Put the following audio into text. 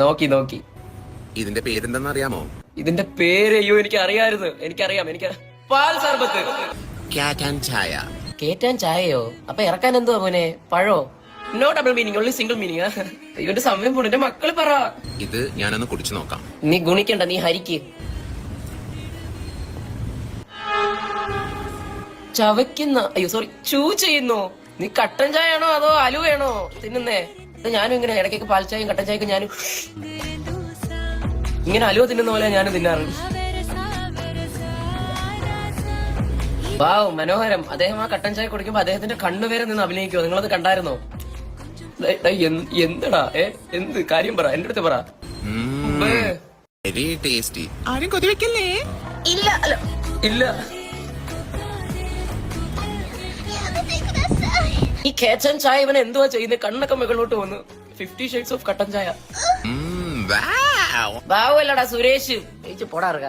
നോക്കി നോക്കി. ഇതിന്റെ പേരെന്തെന്ന് അറിയാമോ? ഇതിന്റെ പേര് അയ്യോ എനിക്ക് അറിയാമായിരുന്നു. എനിക്കറിയാം. പാൽ സർബത്ത്. ക്യാറ്റ് ആൻഡ് ചായ. കേറ്റാൻ ചായയോ? അപ്പൊ ഇറക്കാൻ എന്തുവാ മോനെ? പഴോ? No double meaning, only single meaning. ഇവന്റെ സമയം പോണ എന്റെ മക്കള് പറ. ഇത് ഞാനൊന്ന് കുടിച്ചു നോക്കാം. നീ ഗുണിക്കണ്ട, നീ ഹരിക്ക്. ചവയ്ക്കുന്ന, അയ്യോ സോറി, ചൂ ചെയ്യുന്നു. നീ കട്ടൻ ചായ ആണോ അതോ അലുവയാണോ തിന്നുന്നേ? ഞാനും ഇങ്ങനെ ഇടയ്ക്കൊക്കെ പാൽ ചായയും കട്ടൻ ചായക്കും ഞാനും ഇങ്ങനെ അലുവ തിന്നുന്ന പോലെ ഞാനും തിന്നാറ്. വാവ്, മനോഹരം. അദ്ദേഹം ആ കട്ടൻ ചായ കുടിക്കുമ്പോ അദ്ദേഹത്തിന്റെ കണ്ണുപേരെ നിന്ന് അഭിനയിക്കുമോ? നിങ്ങളത് കണ്ടായിരുന്നോ? എന്തടാ എന്ത് കാര്യം പറ, എന്റെ അടുത്ത് പറ. Very tasty. ആരും കൊതിവെക്കല്ലേ? ഇല്ല അല്ല ഇല്ല. ഈ കേച്ചൻ ചായ ഇവൻ എന്തുവാ ചെയ്യുന്നത്? കണ്ണൊക്കെ മുകളിലോട്ട് വന്നു. 50 ഷെയ്ഡ്സ് ഓഫ് കട്ടൻ ചായ. ബാവു അല്ലടാ സുരേഷ്. പോടാറുക.